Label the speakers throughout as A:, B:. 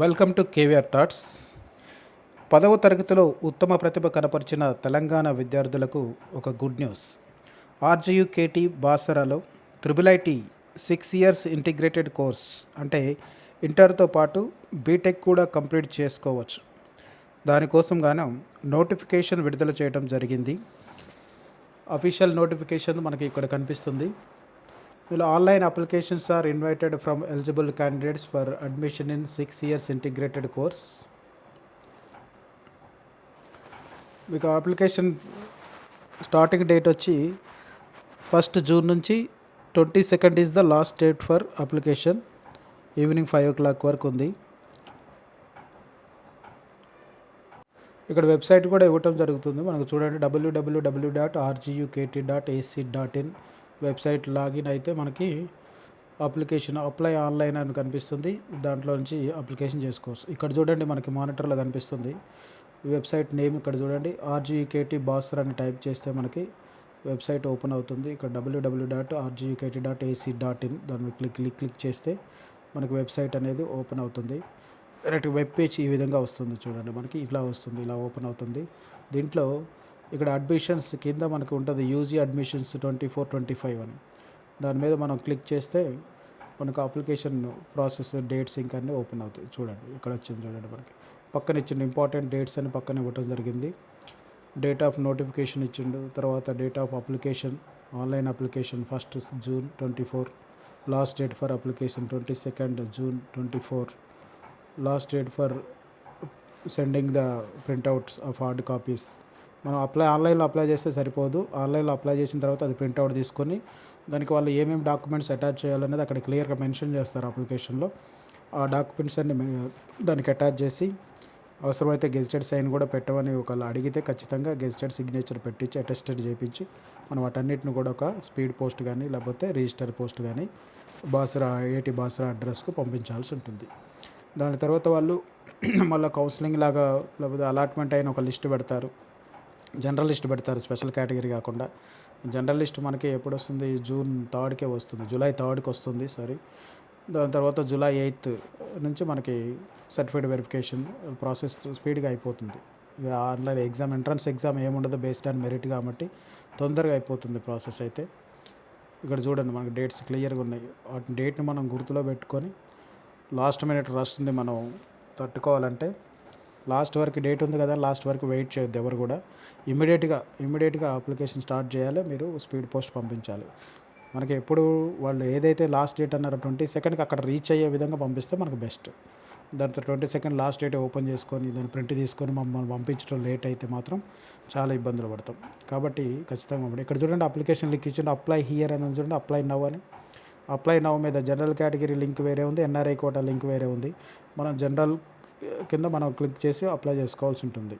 A: Welcome to KVR thoughts. 10వ తరగతిలో ఉత్తమ ప్రతిభ కనపరిచిన తెలంగాణ విద్యార్థులకు ఒక గుడ్ న్యూస్. ఆర్జీయుకేటీ బాసరాలో triple IT 6 years integrated course అంటే ఇంటర్తో పాటు బీటెక్ కూడా కంప్లీట్ చేసుకోవచ్చు. దానికోసం గాను నోటిఫికేషన్ విడుదల చేయడం జరిగింది. అఫీషియల్ నోటిఫికేషన్ మనకి ఇక్కడ కనిపిస్తుంది. ఇలా online applications are invited from eligible candidates for admission in 6 years integrated course. మీకు అప్లికేషన్ స్టార్టింగ్ డేట్ వచ్చి 1st జూన్ నుంచి 22nd is the last date for application. Evening 5 o'clock వరకు ఉంది. ఇక్కడ వెబ్సైట్ కూడా ఇవ్వటం జరుగుతుంది. మనకు చూడండి, www.rgukt.ac.in వెబ్సైట్ లాగిన్ అయితే మనకి అప్లికేషన్ అప్లై ఆన్లైన్ అని కనిపిస్తుంది. దాంట్లో నుంచి అప్లికేషన్ చేసుకోవచ్చు. ఇక్కడ చూడండి, మనకి మానిటర్లో కనిపిస్తుంది వెబ్సైట్ నేమ్. ఇక్కడ చూడండి, ఆర్జీయుకేటీ బాసర్ అని టైప్ చేస్తే మనకి వెబ్సైట్ ఓపెన్ అవుతుంది. ఇక్కడ www.rgukt.ac.in దాన్ని క్లిక్ చేస్తే మనకి వెబ్సైట్ అనేది ఓపెన్ అవుతుంది. డైరెక్ట్ వెబ్ పేజ్ ఈ విధంగా వస్తుంది. చూడండి, మనకి ఇట్లా వస్తుంది, ఇలా ఓపెన్ అవుతుంది. దీంట్లో ఇక్కడ అడ్మిషన్స్ కింద మనకు ఉంటుంది యూజీ అడ్మిషన్స్ 24-25 అని. దాని మీద మనం క్లిక్ చేస్తే మనకు అప్లికేషన్ ప్రాసెస్ డేట్స్ ఇంకా అన్నీ ఓపెన్ అవుతాయి. చూడండి, ఇక్కడ వచ్చింది చూడండి, మనకి పక్కన ఇచ్చిండు ఇంపార్టెంట్ డేట్స్ అని పక్కన ఇవ్వడం జరిగింది. డేట్ ఆఫ్ నోటిఫికేషన్ ఇచ్చిండు, తర్వాత date of application online application 1st June 24, last date for application 22nd June 24, last date for sending the printouts of hard copies. మనం ఆన్లైన్లో అప్లై చేస్తే సరిపోదు. ఆన్లైన్లో అప్లై చేసిన తర్వాత అది ప్రింట్అవుట్ తీసుకొని దానికి వాళ్ళు ఏమేమి డాక్యుమెంట్స్ అటాచ్ చేయాలనేది అక్కడ క్లియర్గా మెన్షన్ చేస్తారు అప్లికేషన్లో. ఆ డాక్యుమెంట్స్ అన్ని దానికి అటాచ్ చేసి అవసరమైతే గెజిటెడ్ సైన్ కూడా పెట్టమని ఒకళ్ళు అడిగితే ఖచ్చితంగా గెజిటెడ్ సిగ్నేచర్ పెట్టించి అటెస్టెడ్ చేయించి మనం వాటన్నిటిని కూడా ఒక స్పీడ్ పోస్ట్ కానీ లేకపోతే రిజిస్టర్ పోస్ట్ కానీ ఏటీ బాసరా అడ్రస్కు పంపించాల్సి ఉంటుంది. దాని తర్వాత వాళ్ళు మళ్ళీ కౌన్సిలింగ్ లాగా లేకపోతే అలాట్మెంట్ అయిన ఒక లిస్ట్ పెడతారు, జనరల్ లిస్ట్ పెడతారు, స్పెషల్ కేటగిరీ కాకుండా. జనరల్ లిస్ట్ మనకి ఎప్పుడు వస్తుంది? జూన్ 3కే వస్తుంది, జూలై 3కి వస్తుంది, సారీ. దాని తర్వాత జూలై 8th నుంచి మనకి సర్టిఫికేట్ వెరిఫికేషన్ ప్రాసెస్ స్పీడ్గా అయిపోతుంది. ఇక ఆన్లైన్ ఎగ్జామ్, ఎంట్రన్స్ ఎగ్జామ్ ఏముండదు, బేస్డ్ ఆన్ మెరిట్ కాబట్టి తొందరగా అయిపోతుంది ప్రాసెస్. అయితే ఇక్కడ చూడండి, మనకి డేట్స్ క్లియర్గా ఉన్నాయి. వాటి డేట్ని మనం గుర్తులో పెట్టుకొని లాస్ట్ మినిట్ రష్ని మనం తట్టుకోవాలంటే లాస్ట్ వరకు డేట్ ఉంది కదా, లాస్ట్ వరకు వెయిట్ చేయొద్దు ఎవరు కూడా. ఇమ్మీడియట్గా అప్లికేషన్ స్టార్ట్ చేయాలి. మీరు స్పీడ్ పోస్ట్ పంపించాలి. మనకి ఎప్పుడు వాళ్ళు ఏదైతే లాస్ట్ డేట్ అన్నారో 22nd అక్కడ రీచ్ అయ్యే విధంగా పంపిస్తే మనకు బెస్ట్. దాంతో 22nd లాస్ట్ డేట్ ఓపెన్ చేసుకొని దాన్ని ప్రింట్ తీసుకొని మమ్మల్ని పంపించడం లేట్ అయితే మాత్రం చాలా ఇబ్బందులు పడతాం. కాబట్టి ఖచ్చితంగా ఇక్కడ చూడండి, అప్లికేషన్ లింక్ ఇచ్చిండి, అప్లై హియర్ అని చూడండి, అప్లై నవ్ అని. అప్లై నవ్ మీద జనరల్ కేటగిరీ లింక్ వేరే ఉంది, ఎన్ఆర్ఐ కోటా లింక్ వేరే ఉంది. మనం జనరల్ కింద మనం క్లిక్ చేసి అప్లై చేసుకోవాల్సి ఉంటుంది.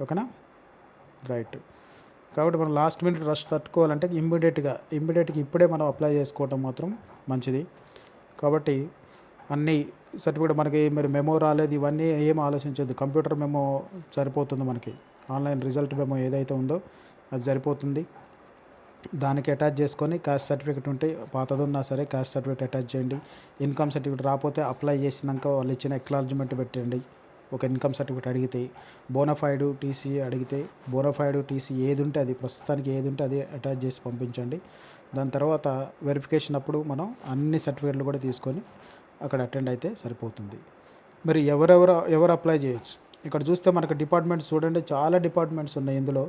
A: ఓకేనా, రైట్. కాబట్టి మనం లాస్ట్ మినిట్ రష్ తట్టుకోవాలంటే ఇమ్మీడియట్గా ఇప్పుడే మనం అప్లై చేసుకోవటం మాత్రం మంచిది. కాబట్టి అన్నీ సర్టిఫికేట్ మనకి మరి మెమో రాలేదు, ఇవన్నీ ఏం ఆలోచించద్దు. కంప్యూటర్ మెమో సరిపోతుంది మనకి. ఆన్లైన్ రిజల్ట్ మెమో ఏదైతే ఉందో అది సరిపోతుంది. దానికి అటాచ్ చేసుకొని క్యాస్ట్ సర్టిఫికేట్ ఉంటే పాతది ఉన్నా సరే క్యాస్ట్ సర్టిఫికేట్ అటాచ్ చేయండి. ఇన్కమ్ సర్టిఫికేట్ రాకపోతే అప్లై చేసినాక వాళ్ళు ఇచ్చిన ఎక్నాలజ్మెంట్ పెట్టండి. ఒక ఇన్కమ్ సర్టిఫికేట్ అడిగితే, బోనఫైడ్ టీసీ అడిగితే బోనఫైడ్ టీసీ ఏది ఉంటే అది, ప్రస్తుతానికి ఏది ఉంటే అది అటాచ్ చేసి పంపించండి. దాని తర్వాత వెరిఫికేషన్ అప్పుడు మనం అన్ని సర్టిఫికేట్లు కూడా తీసుకొని అక్కడ అటెండ్ అయితే సరిపోతుంది. మరి ఎవరు అప్లై చేయొచ్చు? ఇక్కడ చూస్తే మనకు డిపార్ట్మెంట్స్ చూడండి, చాలా డిపార్ట్మెంట్స్ ఉన్నాయి ఇందులో.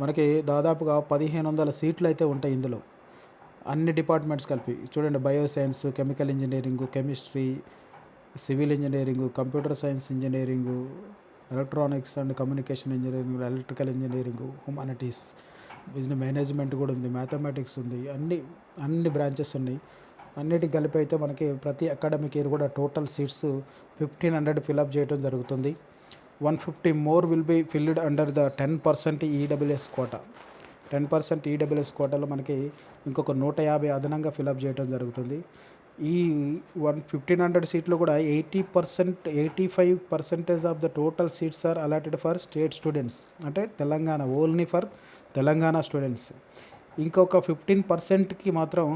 A: మనకి దాదాపుగా 1500 సీట్లు అయితే ఉంటాయి ఇందులో, అన్ని డిపార్ట్మెంట్స్ కలిపి. చూడండి, bioscience, chemical engineering, chemistry, civil engineering, computer science engineering, electronics and communication engineering, electrical engineering, humanities, business management కూడా ఉంది, మ్యాథమెటిక్స్ ఉంది, అన్ని బ్రాంచెస్ ఉన్నాయి. అన్నిటికి కలిపి అయితే మనకి ప్రతి అకాడమిక్ ఇయర్ కూడా టోటల్ సీట్స్ 1500 ఫిల్అప్ చేయడం జరుగుతుంది. 150 more will be filled under the 10% EWS quota. 10% EWS కోటాలో మనకి ఇంకొక 150 అదనంగా ఫిల్అప్ చేయడం జరుగుతుంది. ఈ 1500 సీట్లు కూడా 85% of the total seats are allotted for state students, అంటే Telangana, only for Telangana students. ఇంకొక 15%కి మాత్రం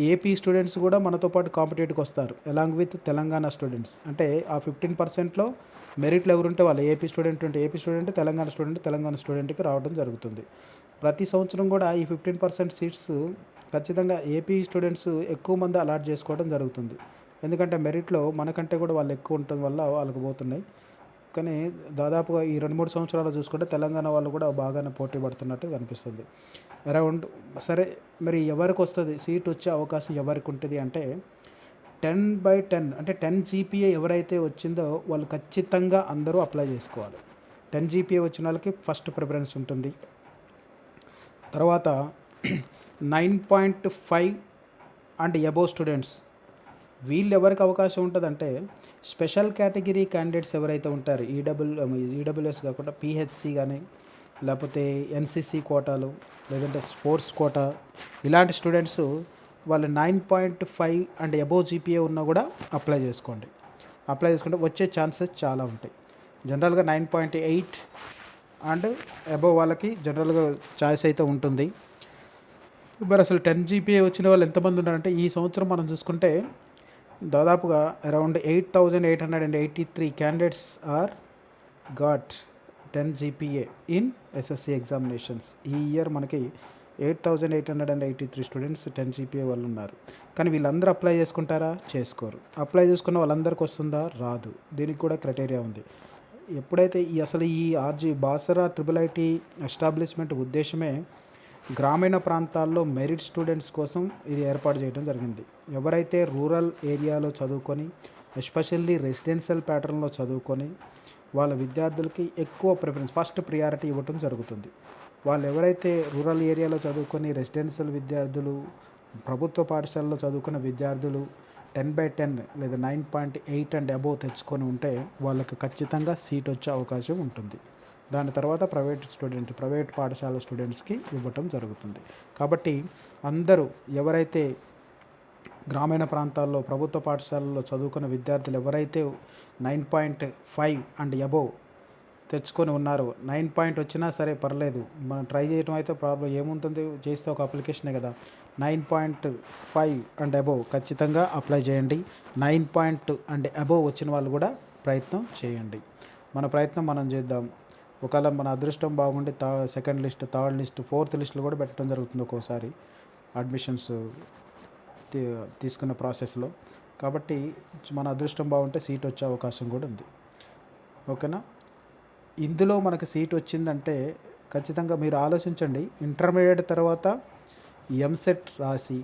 A: ఏపీ స్టూడెంట్స్ కూడా మనతో పాటు కాంపిటేటివ్కి వస్తారు అలాంగ్ విత్ తెలంగాణ స్టూడెంట్స్. అంటే ఆ 15%లో మెరిట్లు ఎవరుంటే వాళ్ళు ఏపీ స్టూడెంట్ ఉంటే ఏపీ స్టూడెంట్, తెలంగాణ స్టూడెంట్కి రావడం జరుగుతుంది. ప్రతి సంవత్సరం కూడా ఈ 15% సీట్స్ ఖచ్చితంగా ఏపీ స్టూడెంట్స్ ఎక్కువ మంది అలాట్ చేసుకోవడం జరుగుతుంది. ఎందుకంటే మెరిట్లో మనకంటే కూడా వాళ్ళు ఎక్కువ ఉండటం వల్ల వాళ్ళకు పోతున్నాయి. కానీ దాదాపుగా ఈ 2-3 సంవత్సరాలు చూసుకుంటే తెలంగాణ వాళ్ళు కూడా బాగానే పోటీ పడుతున్నట్టు కనిపిస్తుంది. అరౌండ్ సరే మరి ఎవరికి వస్తుంది సీట్ వచ్చే అవకాశం ఎవరికి ఉంటుంది అంటే 10/10 అంటే 10 జీపీఏ ఎవరైతే వచ్చిందో వాళ్ళు ఖచ్చితంగా అందరూ అప్లై చేసుకోవాలి. 10 జీపీఏ వచ్చిన వాళ్ళకి ఫస్ట్ ప్రిఫరెన్స్ ఉంటుంది. తర్వాత 9.5 అండ్ అబోవ్ స్టూడెంట్స్ వీళ్ళు ఎవరికి అవకాశం ఉంటుందంటే స్పెషల్ కేటగిరీ క్యాండిడేట్స్ ఎవరైతే ఉంటారో ఈడబ్ల్యూఎస్ కాకుండా పిహెచ్సి కానీ లేకపోతే ఎన్సిసి కోటాలు లేదంటే స్పోర్ట్స్ కోటా ఇలాంటి స్టూడెంట్స్ వాళ్ళు 9.5 అండ్ అబోవ్ జీపీఏ ఉన్నా కూడా అప్లై చేసుకుంటే వచ్చే ఛాన్సెస్ చాలా ఉంటాయి. జనరల్గా 9.8 అండ్ అబోవ్ వాళ్ళకి జనరల్గా ఛాయిస్ అయితే ఉంటుంది. మరి అసలు 10 జీపీఏ వచ్చిన వాళ్ళు ఎంతమంది ఉన్నారంటే ఈ సంవత్సరం మనం చూసుకుంటే దాదాపుగా around 8,883 candidates are got 10 GPA in SSC examinations. ఈ ఇయర్ మనకి 8,883 స్టూడెంట్స్ 10 జీపీఏ వాళ్ళు ఉన్నారు. కానీ వీళ్ళందరూ అప్లై చేసుకుంటారా? చేసుకోరు. అప్లై చేసుకున్న వాళ్ళందరికీ వస్తుందా? రాదు. దీనికి కూడా క్రైటీరియా ఉంది. ఎప్పుడైతే అసలు ఈ బాసరా IIIT ఎస్టాబ్లిష్మెంట్ ఉద్దేశమే గ్రామీణ ప్రాంతాల్లో మెరిట్ స్టూడెంట్స్ కోసం ఇది ఏర్పాటు చేయడం జరిగింది. ఎవరైతే రూరల్ ఏరియాలో చదువుకొని ఎస్పెషల్లీ రెసిడెన్షియల్ ప్యాటర్న్లో చదువుకొని వాళ్ళ విద్యార్థులకి ఎక్కువ ప్రిఫరెన్స్ ఫస్ట్ ప్రియారిటీ ఇవ్వటం జరుగుతుంది. వాళ్ళు ఎవరైతే రూరల్ ఏరియాలో చదువుకొని రెసిడెన్షియల్ విద్యార్థులు, ప్రభుత్వ పాఠశాలలో చదువుకున్న విద్యార్థులు 10/10 లేదా 9.8 అండ్ అబోవ్ తెచ్చుకొని ఉంటే వాళ్ళకి ఖచ్చితంగా సీట్ వచ్చే అవకాశం ఉంటుంది. దాని తర్వాత ప్రైవేట్ పాఠశాల స్టూడెంట్స్కి ఇవ్వటం జరుగుతుంది. కాబట్టి అందరూ ఎవరైతే గ్రామీణ ప్రాంతాల్లో ప్రభుత్వ పాఠశాలలో చదువుకున్న విద్యార్థులు ఎవరైతే 9.5 అండ్ అబోవ్ తెచ్చుకొని ఉన్నారో 9 వచ్చినా సరే పర్లేదు, మనం ట్రై చేయడం అయితే ప్రాబ్లం ఏముంటుంది, చేస్తే ఒక అప్లికేషనే కదా. 9.5 అండ్ అబోవ్ ఖచ్చితంగా అప్లై చేయండి. 9 అండ్ అబోవ్ వచ్చిన వాళ్ళు కూడా ప్రయత్నం చేయండి. మన ప్రయత్నం మనం చేద్దాం. ఒకవేళ మన అదృష్టం బాగుండి second list, third list, fourth లిస్టులు కూడా పెట్టడం జరుగుతుంది ఒక్కోసారి అడ్మిషన్స్ తీసుకున్న ప్రాసెస్లో. కాబట్టి మన అదృష్టం బాగుంటే సీట్ వచ్చే అవకాశం కూడా ఉంది. ఓకేనా? ఇందులో మనకు సీట్ వచ్చిందంటే ఖచ్చితంగా మీరు ఆలోచించండి. ఇంటర్మీడియట్ తర్వాత ఎంసెట్ రాసి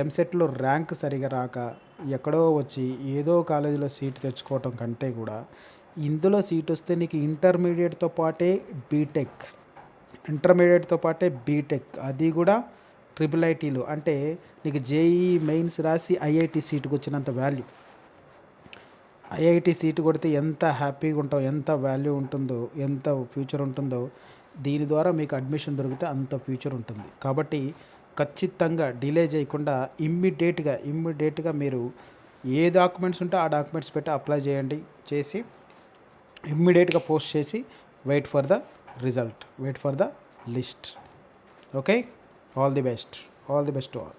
A: ఎంసెట్లో ర్యాంక్ సరిగా రాక ఎక్కడో వచ్చి ఏదో కాలేజీలో సీట్ తెచ్చుకోవటం కంటే కూడా ఇందులో సీట్ వస్తే నీకు ఇంటర్మీడియట్తో పాటే బీటెక్ అది కూడా IIITలో అంటే నీకు జేఈఈ మెయిన్స్ రాసి ఐఐటి సీటుకు వచ్చినంత వాల్యూ. ఐఐటి సీటు కొడితే ఎంత హ్యాపీగా ఉంటావు, ఎంత వాల్యూ ఉంటుందో, ఎంత ఫ్యూచర్ ఉంటుందో, దీని ద్వారా మీకు అడ్మిషన్ దొరికితే అంత ఫ్యూచర్ ఉంటుంది. కాబట్టి ఖచ్చితంగా డిలే చేయకుండా ఇమ్మీడియట్గా మీరు ఏ డాక్యుమెంట్స్ ఉంటే ఆ డాక్యుమెంట్స్ పెట్టి అప్లై చేసి ఇమ్మీడియట్గా పోస్ట్ చేసి wait for the result, wait for the list. Okay, all the best to all.